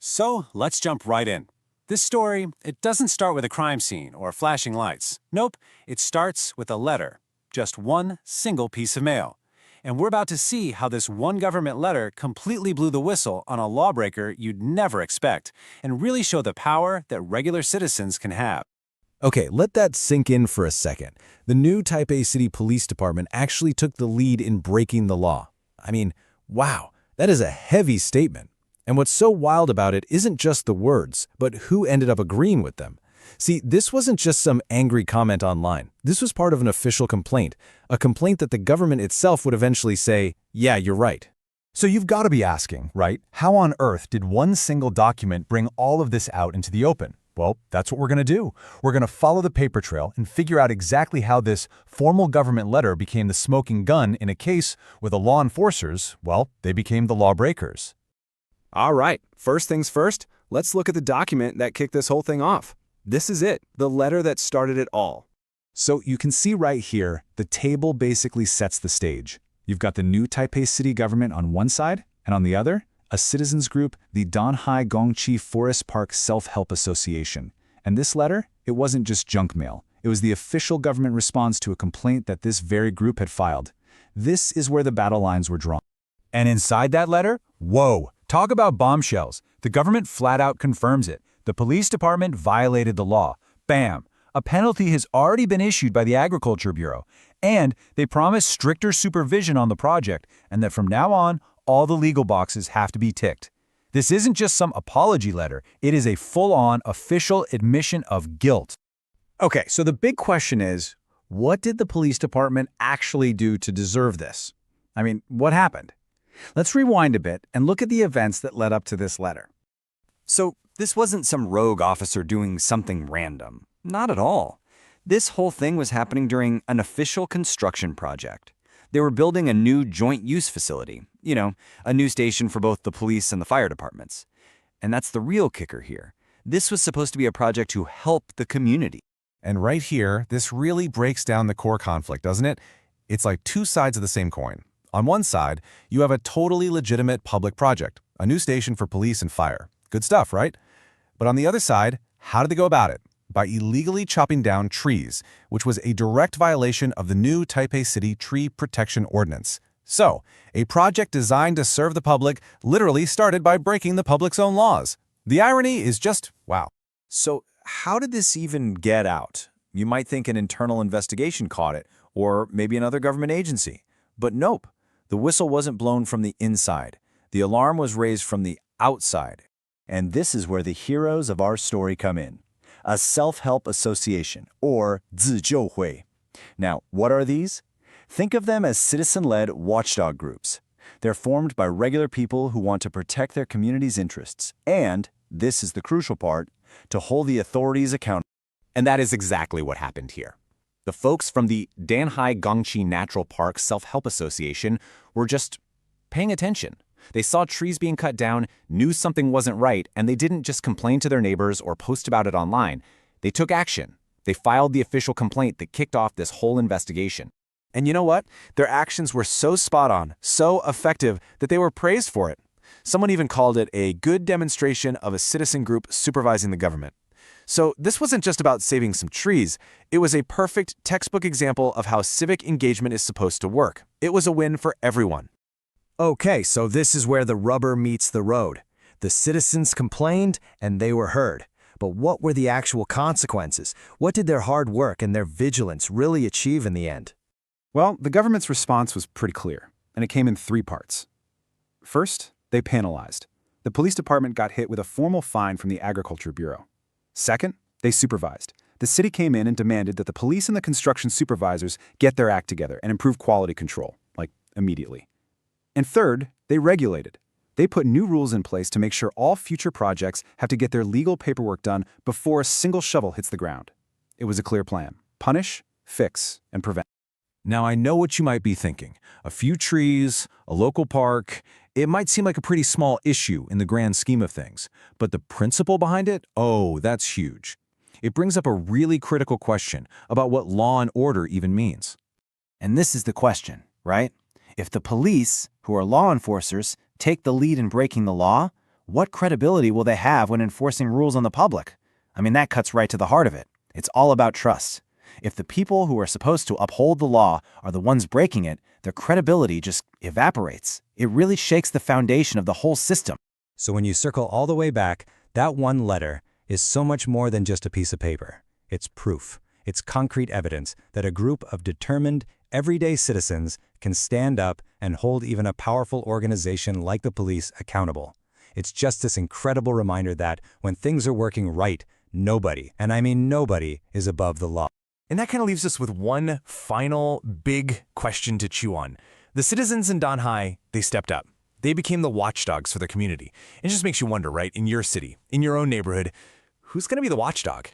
So let's jump right in. This story, it doesn't start with a crime scene or flashing lights. Nope, it starts with a letter. Just one single piece of mail. And we're about to see how this one government letter completely blew the whistle on a lawbreaker you'd never expect, and really show the power that regular citizens can have. Okay, let that sink in for a second. The new Taipei City Police Department actually took the lead in breaking the law. I mean, wow, that is a heavy statement. And what's so wild about it isn't just the words, but who ended up agreeing with them. See, this wasn't just some angry comment online. This was part of an official complaint, a complaint that the government itself would eventually say, yeah, you're right. So you've got to be asking, right? How on earth did one single document bring all of this out into the open? Well, that's what we're going to do. We're going to follow the paper trail and figure out exactly how this formal government letter became the smoking gun in a case where the law enforcers, well, they became the lawbreakers. All right, first things first, let's look at the document that kicked this whole thing off. This is it, the letter that started it all. So you can see right here, the table basically sets the stage. You've got the new Taipei City Government on one side, and on the other, a citizens group, the Danhai Gongqi Forest Park Self-Help Association. And this letter, it wasn't just junk mail. It was the official government response to a complaint that this very group had filed. This is where the battle lines were drawn. And inside that letter, whoa, talk about bombshells. The government flat out confirms it. The police department violated the law. Bam! A penalty has already been issued by the Agriculture Bureau. And they promise stricter supervision on the project, and that from now on, all the legal boxes have to be ticked. This isn't just some apology letter. It is a full-on official admission of guilt. Okay, so the big question is, what did the police department actually do to deserve this? I mean, what happened? Let's rewind a bit and look at the events that led up to this letter. So this wasn't some rogue officer doing something random. Not at all. This whole thing was happening during an official construction project. They were building a new joint use facility, a new station for both the police and the fire departments. And that's the real kicker here. This was supposed to be a project to help the community. And right here, this really breaks down the core conflict, doesn't it? It's like two sides of the same coin. On one side, you have a totally legitimate public project, a new station for police and fire. Good stuff, right? But on the other side, how did they go about it? By illegally chopping down trees, which was a direct violation of the new Taipei City Tree Protection Ordinance. So, a project designed to serve the public literally started by breaking the public's own laws. The irony is just, wow. So, how did this even get out? You might think an internal investigation caught it, or maybe another government agency. But nope, the whistle wasn't blown from the inside. The alarm was raised from the outside. And this is where the heroes of our story come in. A self-help association, or 自救会. Now, what are these? Think of them as citizen-led watchdog groups. They're formed by regular people who want to protect their community's interests, and, this is the crucial part, to hold the authorities accountable. And that is exactly what happened here. The folks from the Danhai Gongqi Natural Park Self-Help Association were just paying attention. They saw trees being cut down, knew something wasn't right, and they didn't just complain to their neighbors or post about it online. They took action. They filed the official complaint that kicked off this whole investigation. And you know what? Their actions were so spot on, so effective, that they were praised for it. Someone even called it a good demonstration of a citizen group supervising the government. So this wasn't just about saving some trees. It was a perfect textbook example of how civic engagement is supposed to work. It was a win for everyone. Okay, so this is where the rubber meets the road. The citizens complained, and they were heard. But what were the actual consequences? What did their hard work and their vigilance really achieve in the end? Well, the government's response was pretty clear, and it came in three parts. First, they penalized. The police department got hit with a formal fine from the Agriculture Bureau. Second, they supervised. The city came in and demanded that the police and the construction supervisors get their act together and improve quality control, like immediately. And third, they regulated. They put new rules in place to make sure all future projects have to get their legal paperwork done before a single shovel hits the ground. It was a clear plan. Punish, fix, and prevent. Now, I know what you might be thinking. A few trees, a local park, it might seem like a pretty small issue in the grand scheme of things. But the principle behind it, oh, that's huge. It brings up a really critical question about what law and order even means. And this is the question, right? If the police, who are law enforcers, take the lead in breaking the law, what credibility will they have when enforcing rules on the public? I mean, that cuts right to the heart of it. It's all about trust. If the people who are supposed to uphold the law are the ones breaking it, their credibility just evaporates. It really shakes the foundation of the whole system. So when you circle all the way back, that one letter is so much more than just a piece of paper. It's proof. It's concrete evidence that a group of determined, everyday citizens can stand up and hold even a powerful organization like the police accountable. It's just this incredible reminder that when things are working right, nobody, and I mean nobody, is above the law. And that kind of leaves us with one final big question to chew on. The citizens in Danhai, they stepped up. They became the watchdogs for their community. It just makes you wonder, right? In your city, in your own neighborhood, who's going to be the watchdog?